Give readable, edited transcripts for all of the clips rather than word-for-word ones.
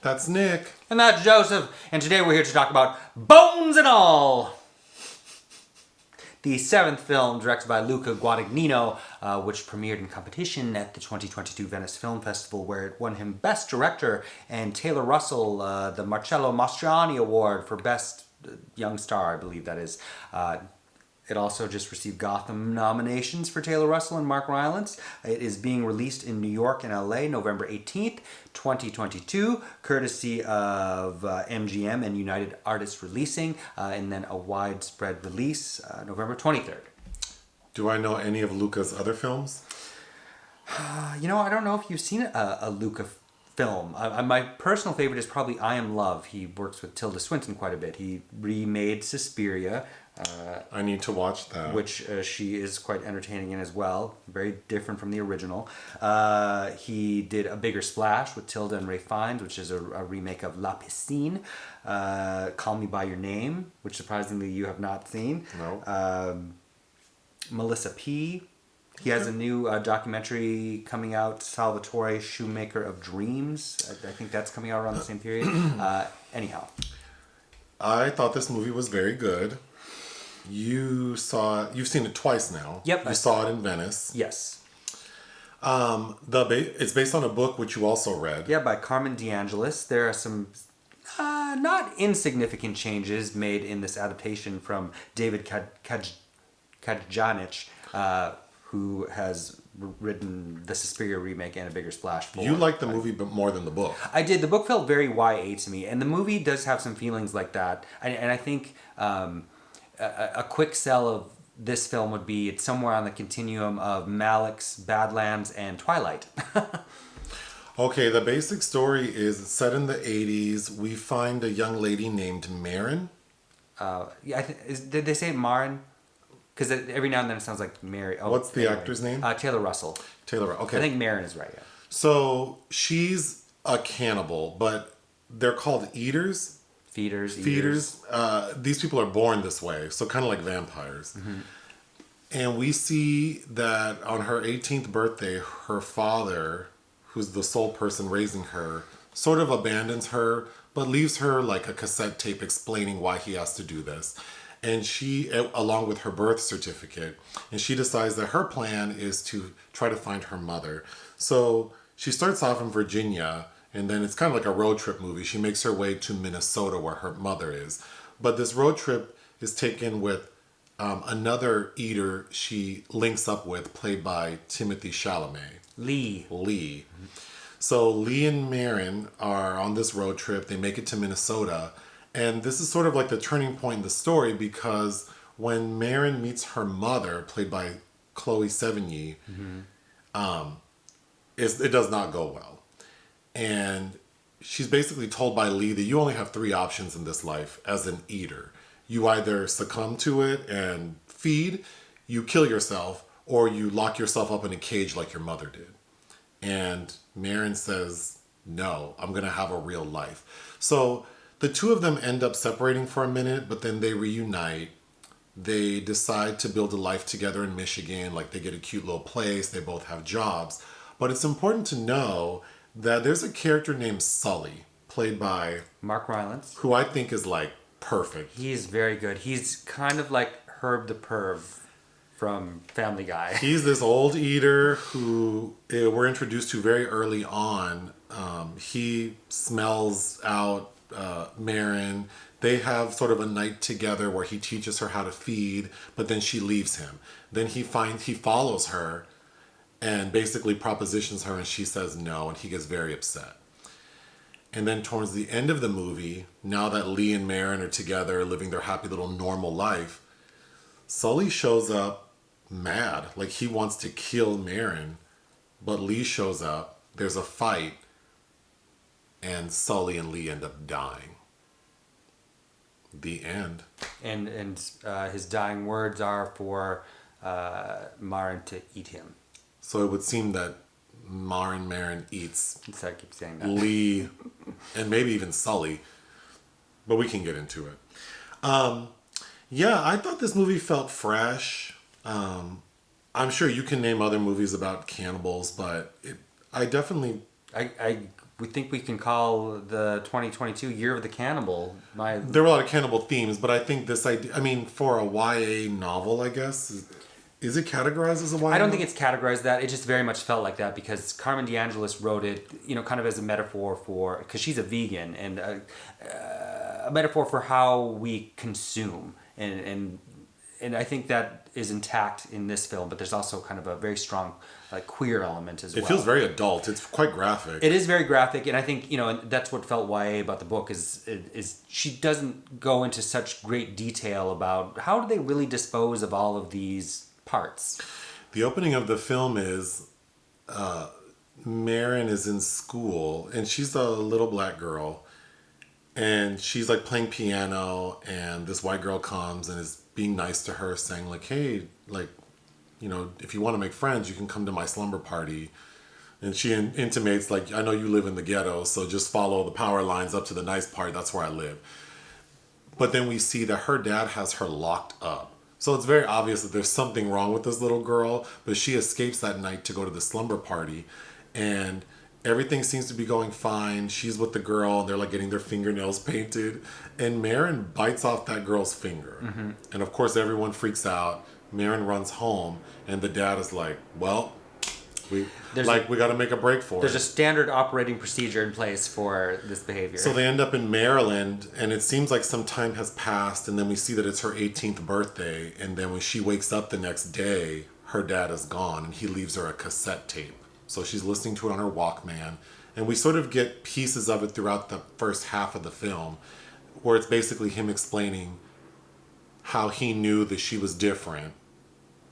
That's Nick. And that's Joseph. And today we're here to talk about Bones and All. The seventh film, directed by Luca Guadagnino, which premiered in competition at the 2022 Venice Film Festival, where it won him Best Director, and Taylor Russell the Marcello Mastroianni Award for Best Young Star, I believe that is. It also just received Gotham nominations for Taylor Russell and Mark Rylance. It is being released in New York and LA November 18th, 2022, courtesy of MGM and United Artists Releasing, and then a widespread release November 23rd. Do I know any of Luca's other films? I don't know if you've seen a Luca film. My personal favorite is probably I Am Love. He works with Tilda Swinton quite a bit. He remade Suspiria. I need to watch that. Which she is quite entertaining in as well. Very different from the original. He did A Bigger Splash with Tilda and Ray Fiennes, which is a remake of La Piscine. Call Me By Your Name, which surprisingly you have not seen. No. Melissa P. He has a new documentary coming out, Salvatore, Shoemaker of Dreams. I think that's coming out around the same period. Anyhow. I thought this movie was very good. You've seen it twice now. Yep. You saw it in Venice. Yes. It's based on a book which you also read. Yeah, by Camille DeAngelis. There are some not insignificant changes made in this adaptation from David Kajganich, who has written the Suspiria remake and A Bigger Splash. You liked the movie more than the book. I did. The book felt very YA to me, and the movie does have some feelings like that. And I think a quick sell of this film would be it's somewhere on the continuum of Malick's Badlands and Twilight. Okay, the basic story is it's set in the 80s. We find a young lady named Maren. Did they say Maren? Because every now and then it sounds like Mary. Oh, what's the actor's name? Taylor Russell. Okay. I think Maren is right, yeah. So she's a cannibal, but they're called eaters. Feeders. These people are born this way, so kind of like vampires. Mm-hmm. And we see that on her 18th birthday, her father, who's the sole person raising her, sort of abandons her, but leaves her like a cassette tape explaining why he has to do this. And she, along with her birth certificate, and she decides that her plan is to try to find her mother. So she starts off in Virginia, and then it's kind of like a road trip movie. She makes her way to Minnesota where her mother is. But this road trip is taken with another eater she links up with, played by Timothée Chalamet. Lee. Mm-hmm. So Lee and Maren are on this road trip. They make it to Minnesota. And this is sort of like the turning point in the story, because when Maren meets her mother, played by Chloë Sevigny, mm-hmm. It does not go well. And she's basically told by Lee that you only have three options in this life as an eater. You either succumb to it and feed, you kill yourself, or you lock yourself up in a cage like your mother did. And Maren says, no, I'm going to have a real life. So the two of them end up separating for a minute, but then they reunite. They decide to build a life together in Michigan. Like, they get a cute little place. They both have jobs. But it's important to know that there's a character named Sully, played by Mark Rylance, who I think is like perfect. He's very good. He's kind of like Herb the Perv from Family Guy. He's this old eater who we're introduced to very early on. He smells out Maren. They have sort of a night together where he teaches her how to feed, but then she leaves him. Then he follows her and basically propositions her, and she says no, and he gets very upset. And then towards the end of the movie, now that Lee and Maren are together living their happy little normal life, Sully shows up mad, like he wants to kill Maren, but Lee shows up, there's a fight, and Sully and Lee end up dying. The end. And his dying words are for Maren to eat him. So it would seem that Maren eats So I keep saying that. Lee and maybe even Sully, but we can get into it. Yeah, I thought this movie felt fresh. I'm sure you can name other movies about cannibals, but I we think we can call the 2022 Year of the Cannibal. There were a lot of cannibal themes, but I think this idea, I mean, for a YA novel, I guess, is it categorized as a YA I don't novel? think it's categorized that. It just very much felt like that because Carmen DeAngelis wrote it, kind of as a metaphor for, because she's a vegan, and a metaphor for how we consume. And I think that is intact in this film, but there's also kind of a very strong queer element as well. It feels very adult. It's quite graphic. It is very graphic, and I think and that's what felt YA about the book is she doesn't go into such great detail about how do they really dispose of all of these parts. The opening of the film is Maren is in school, and she's a little black girl, and she's like playing piano, and this white girl comes and is being nice to her, saying like, hey, like, if you want to make friends, you can come to my slumber party. And she intimates like, I know you live in the ghetto, so just follow the power lines up to the nice part. That's where I live. But then we see that her dad has her locked up. So it's very obvious that there's something wrong with this little girl, but she escapes that night to go to the slumber party, and everything seems to be going fine. She's with the girl, and they're like getting their fingernails painted, and Maren bites off that girl's finger. Mm-hmm. And of course everyone freaks out. Maren runs home, and the dad is like, well, we got to make a break for it. There's a standard operating procedure in place for this behavior. So they end up in Maryland, and it seems like some time has passed, and then we see that it's her 18th birthday, and then when she wakes up the next day, her dad is gone, and he leaves her a cassette tape. So she's listening to it on her Walkman, and we sort of get pieces of it throughout the first half of the film, where it's basically him explaining how he knew that she was different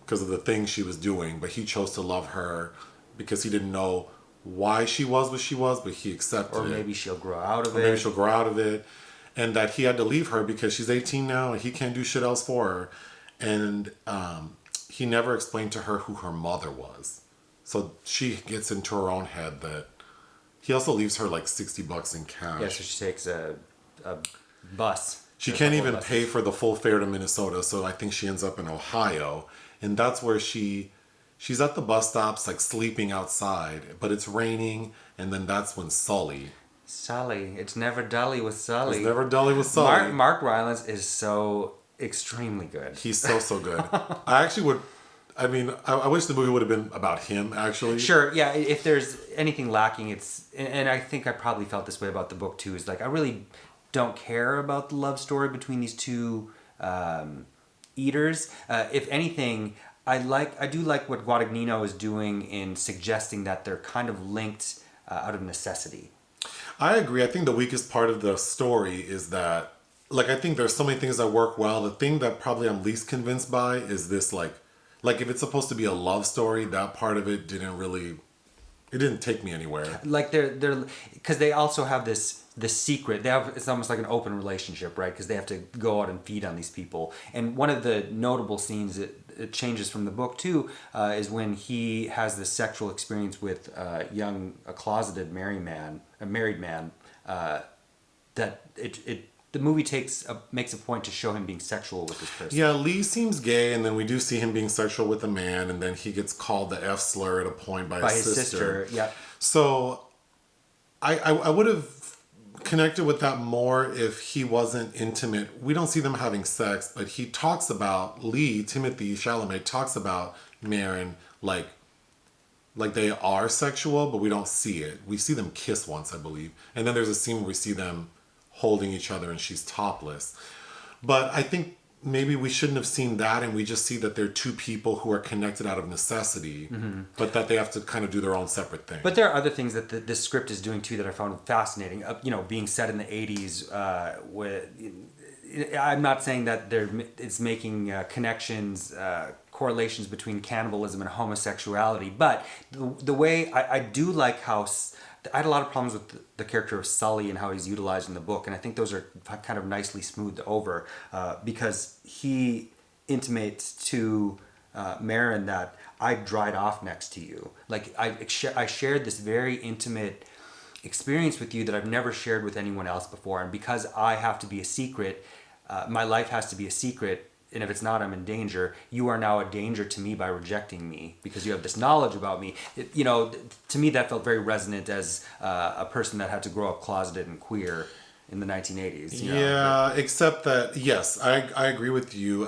because of the things she was doing, but he chose to love her because he didn't know why she was what she was, but he accepted it. Or maybe she'll grow out of it. Maybe she'll grow out of it. And that he had to leave her because she's 18 now and he can't do shit else for her. And he never explained to her who her mother was. So she gets into her own head that he also leaves her like $60 in cash. Yeah, so she takes a bus. She can't even pay for the full fare to Minnesota, so I think she ends up in Ohio. And that's where she's at the bus stops, like sleeping outside, but it's raining, and then that's when Sully. It's never dully with Sully. It's never dully with Sully. Mark Rylance is so extremely good. He's so good. I wish the movie would have been about him, actually. Sure, yeah, if there's anything lacking, and I think I probably felt this way about the book too, is like I really don't care about the love story between these two eaters. If anything, I do like what Guadagnino is doing in suggesting that they're kind of linked out of necessity. I agree. I think the weakest part of the story is that, like, I think there's so many things that work well. The thing that probably I'm least convinced by is this, like if it's supposed to be a love story, that part of it didn't take me anywhere. Like they're because they also have this secret. It's almost like an open relationship, right? Because they have to go out and feed on these people. And one of the notable scenes it changes from the book too is when he has this sexual experience with a closeted married man. The movie makes a point to show him being sexual with this person. Yeah, Lee seems gay, and then we do see him being sexual with a man, and then he gets called the F slur at a point by his sister. Yeah. So I would have connected with that more if he wasn't intimate. We don't see them having sex, but he talks about Timothée Chalamet talks about Maren like they are sexual, but we don't see it. We see them kiss once, I believe. And then there's a scene where we see them holding each other and she's topless. But I think maybe we shouldn't have seen that, and we just see that they're two people who are connected out of necessity, but that they have to kind of do their own separate thing. But there are other things that this script is doing too that I found fascinating. Being set in the 80s, I'm not saying that it's making connections, correlations between cannibalism and homosexuality, but the way I do like how I had a lot of problems with the character of Sully and how he's utilized in the book, and I think those are kind of nicely smoothed over because he intimates to Maren that I dried off next to you. Like I shared this very intimate experience with you that I've never shared with anyone else before, and because I have to be a secret, my life has to be a secret. if it's not, I'm in danger. You are now a danger to me by rejecting me because you have this knowledge about me. To me, that felt very resonant as a person that had to grow up closeted and queer in the 1980s. Except that, yes, I agree with you.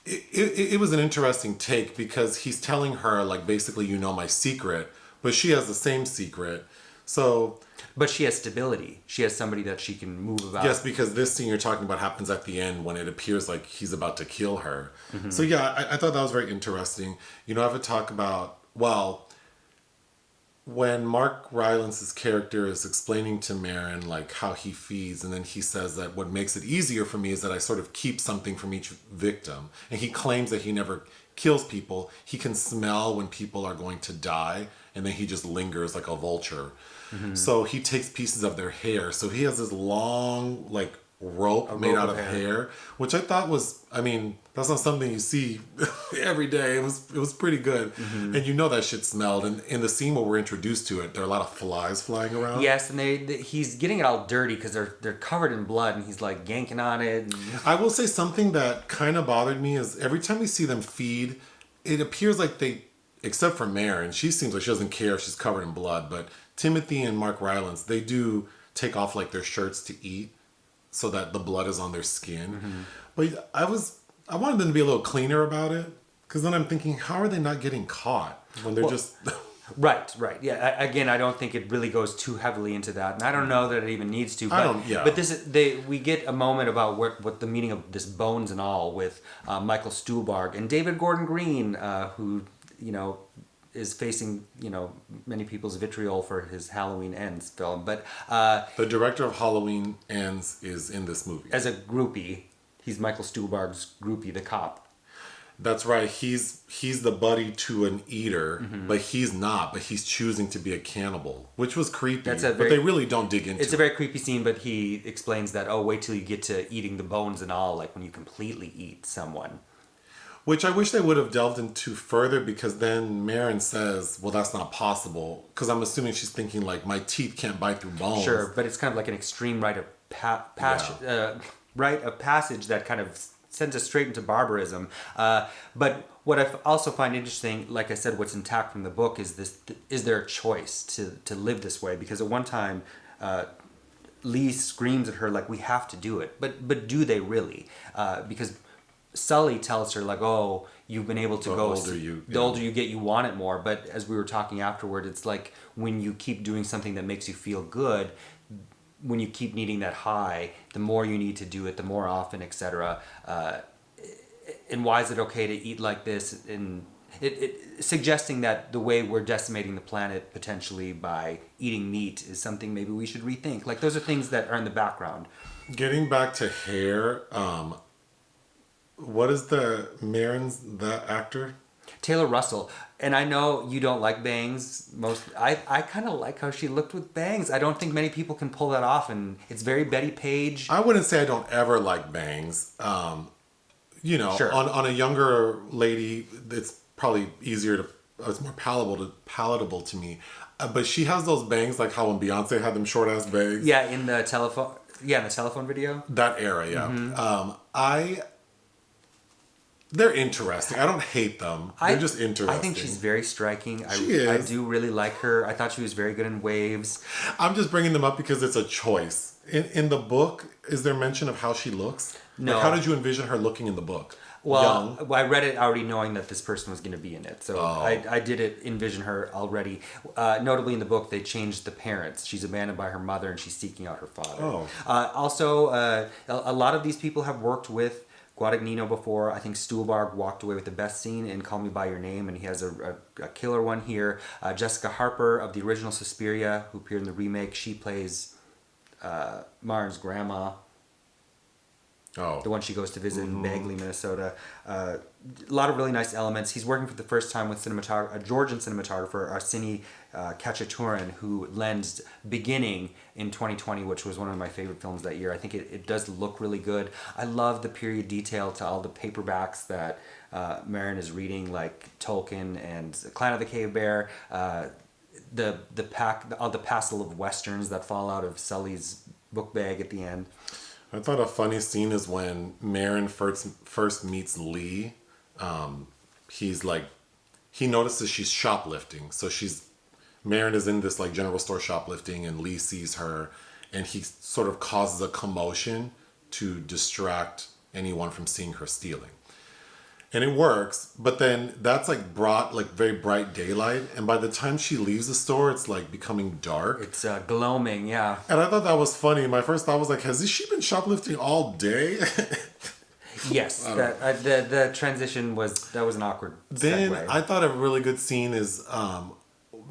It was an interesting take because he's telling her, like, basically, my secret, but she has the same secret. So... But she has stability. She has somebody that she can move about. Yes, because this scene you're talking about happens at the end when it appears like he's about to kill her. Mm-hmm. So yeah, I thought that was very interesting. I have to talk about, when Mark Rylance's character is explaining to Maren like how he feeds, and then he says that what makes it easier for me is that I sort of keep something from each victim. And he claims that he never kills people. He can smell when people are going to die, and then he just lingers like a vulture. Mm-hmm. So he takes pieces of their hair. So he has this long, like, rope made out of hair, which I thought was, that's not something you see every day. It was pretty good. Mm-hmm. And that shit smelled. And in the scene where we're introduced to it, there are a lot of flies flying around. Yes, and he's getting it all dirty because they're covered in blood, and he's like yanking on it. I will say something that kind of bothered me is every time we see them feed, it appears like they, except for Maren, she seems like she doesn't care if she's covered in blood, but Timothy and Mark Rylance, they do take off like their shirts to eat so that the blood is on their skin. Mm-hmm. But I wanted them to be a little cleaner about it, because then I'm thinking, how are they not getting caught when they're just... Right. Yeah. Again, I don't think it really goes too heavily into that, and I don't know that it even needs to. But, But we get a moment about what the meaning of this bones and all with Michael Stuhlbarg and David Gordon Green, who is facing many people's vitriol for his Halloween Ends film. But the director of Halloween Ends is in this movie as a groupie. He's Michael Stuhlbarg's groupie, the cop. That's right. He's the buddy to an eater, mm-hmm. but he's not. But he's choosing to be a cannibal, which was creepy. But they really don't dig into it. It's a very creepy scene, but he explains that, wait till you get to eating the bones and all, like when you completely eat someone. Which I wish they would have delved into further, because then Maren says, well, that's not possible. Because I'm assuming she's thinking, like, my teeth can't bite through bones. Sure, but it's kind of like an extreme rite of passage that kind of sends us straight into barbarism. But what I also find interesting, like I said, what's intact from the book is their choice to live this way. Because at one time, Lee screams at her, like, we have to do it. But do they really? Because Sully tells her, like, oh, you've been able to the older you get, you want it more. But as we were talking afterward, it's like when you keep doing something that makes you feel good, when you keep needing that high, the more you need to do it, the more often, etc. And why is it okay to eat like this? And it suggesting that the way we're decimating the planet potentially by eating meat is something maybe we should rethink. Like, those are things that are in the background. Getting back to hair, what is that actor? Taylor Russell. And I know you don't like bangs. I kind of like how she looked with bangs. I don't think many people can pull that off, and it's very Betty Page. I wouldn't say I don't ever like bangs. Sure. on a younger lady, it's probably easier it's more palatable to me. But she has those bangs like how when Beyonce had them short ass bangs. Yeah, in the telephone video. That era, yeah. Mm-hmm. They're interesting. I don't hate them. They're just interesting. I think she's very striking. She is. I do really like her. I thought she was very good in Waves. I'm just bringing them up because it's a choice. In the book, is there mention of how she looks? No. Like, how did you envision her looking in the book? Well, I read it already knowing that this person was going to be in it. So I did envision her already. Notably in the book, they changed the parents. She's abandoned by her mother and she's seeking out her father. Oh. Also, a lot of these people have worked with Guadagnino before. I think Stuhlbarg walked away with the best scene in Call Me By Your Name, and he has a killer one here. Jessica Harper of the original Suspiria, who appeared in the remake, she plays Maren's grandma. Oh. The one she goes to visit in Bagley, Minnesota. A lot of really nice elements. He's working for the first time with a Georgian cinematographer, Arseny Khachaturian, who lensed Beginning in 2020, which was one of my favorite films that year. I think it does look really good. I love the period detail to all the paperbacks that Maren is reading, like Tolkien and Clan of the Cave Bear. All the passel of westerns that fall out of Sully's book bag at the end. I thought a funny scene is when Maren first meets Lee. He's like, he notices she's shoplifting. So Maren is in this like general store shoplifting, and Lee sees her, and he sort of causes a commotion to distract anyone from seeing her stealing. And it works, but then that's like brought like very bright daylight, and by the time she leaves the store, it's like becoming dark. It's gloaming, yeah. And I thought that was funny. My first thought was like, has she been shoplifting all day? Yes, the transition was an awkward Then segue. I thought a really good scene is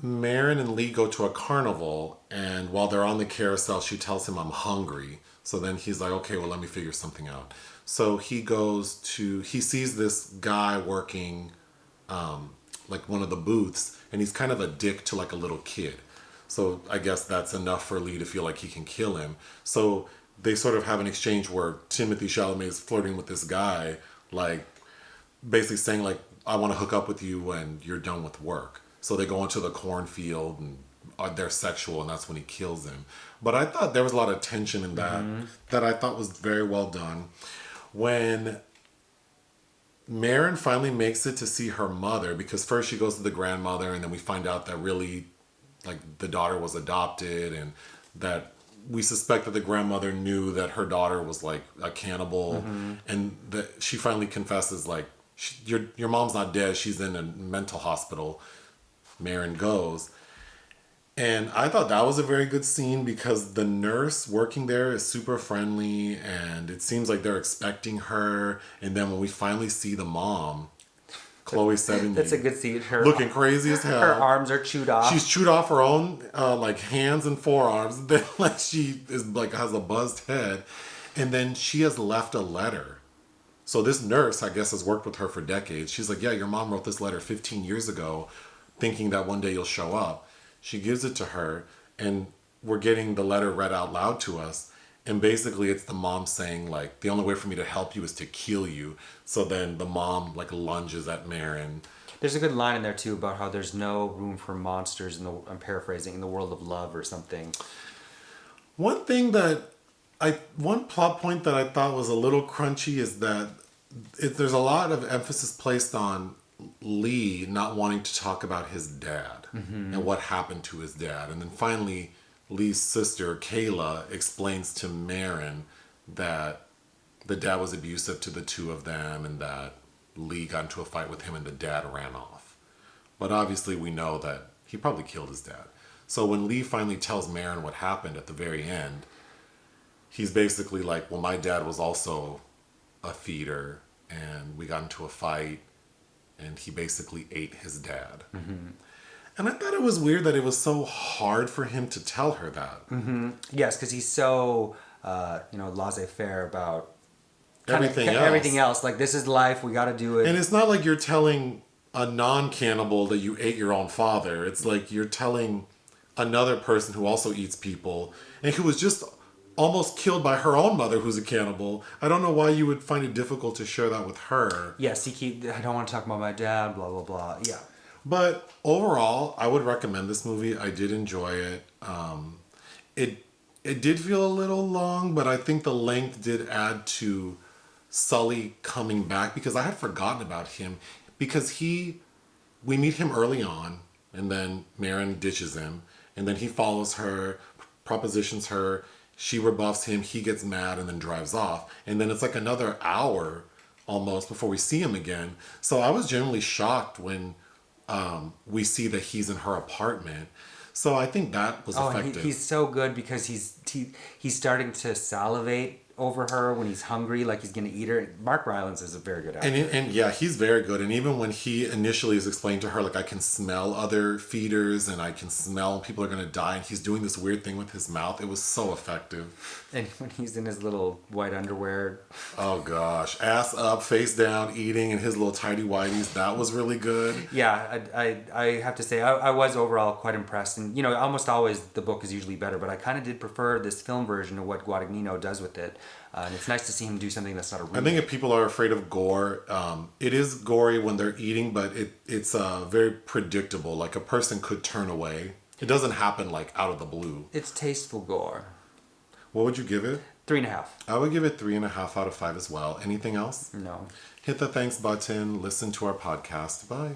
Maren and Lee go to a carnival, and while they're on the carousel, she tells him, I'm hungry. So then he's like, okay, well, let me figure something out. So he sees this guy working like one of the booths, and he's kind of a dick to like a little kid. So I guess that's enough for Lee to feel like he can kill him. So they sort of have an exchange where Timothée Chalamet is flirting with this guy, like basically saying like, I want to hook up with you when you're done with work. So they go into the cornfield and they're sexual, and that's when he kills him. But I thought there was a lot of tension in that that I thought was very well done. When Maren finally makes it to see her mother, because first she goes to the grandmother, and then we find out that really like the daughter was adopted, and that we suspect that the grandmother knew that her daughter was like a cannibal, and that she finally confesses like, your mom's not dead, she's in a mental hospital. Maren goes. And I thought that was a very good scene because the nurse working there is super friendly, and it seems like they're expecting her. And then when we finally see the mom, Chloë Sevigny, That's a good scene. Her looking crazy as hell. Her arms are chewed off. She's chewed off her own like hands and forearms. Then like she is like has a buzzed head, and then she has left a letter. So this nurse, I guess, has worked with her for decades. She's like, yeah, your mom wrote this letter 15 years ago, thinking that one day you'll show up. She gives it to her, and we're getting the letter read out loud to us. And basically it's the mom saying like, the only way for me to help you is to kill you. So then the mom like lunges at Maren. There's a good line in there too about how there's no room for monsters I'm paraphrasing, in the world of love or something. One plot point that I thought was a little crunchy is that there's a lot of emphasis placed on Lee not wanting to talk about his dad and what happened to his dad. And then finally, Lee's sister, Kayla, explains to Maren that the dad was abusive to the two of them, and that Lee got into a fight with him and the dad ran off. But obviously we know that he probably killed his dad. So when Lee finally tells Maren what happened at the very end, he's basically like, well, my dad was also a feeder, and we got into a fight, and he basically ate his dad. And I thought it was weird that it was so hard for him to tell her that. Yes, because he's so, laissez-faire about Everything else. Like, this is life, we got to do it. And it's not like you're telling a non-cannibal that you ate your own father. It's like you're telling another person who also eats people, and who was just almost killed by her own mother, who's a cannibal. I don't know why you would find it difficult to share that with her. Yes, I don't want to talk about my dad, blah, blah, blah. Yeah. But overall, I would recommend this movie. I did enjoy it. It did feel a little long, but I think the length did add to Sully coming back, because I had forgotten about him, because we meet him early on, and then Maren ditches him, and then he follows her, propositions her, she rebuffs him, he gets mad, and then drives off. And then it's like another hour almost before we see him again. So I was genuinely shocked when we see that he's in her apartment. So I think that was effective. He's so good because he's starting to salivate over her when he's hungry, like he's gonna eat her. Mark Rylance is a very good actor. And yeah, he's very good. And even when he initially is explained to her, like, I can smell other feeders and I can smell people are gonna die, and he's doing this weird thing with his mouth, it was so effective. And when he's in his little white underwear, oh gosh, ass up, face down, eating in his little tidy whities, that was really good. Yeah, I have to say I was overall quite impressed. And almost always the book is usually better, but I kind of did prefer this film version of what Guadagnino does with it. And it's nice to see him do something that's not a remake. I think if people are afraid of gore, it is gory when they're eating, but it's very predictable. Like, a person could turn away. It doesn't happen like out of the blue. It's tasteful gore. What would you give it? 3.5. I would give it 3.5 out of 5 as well. Anything else? No. Hit the thanks button. Listen to our podcast. Bye.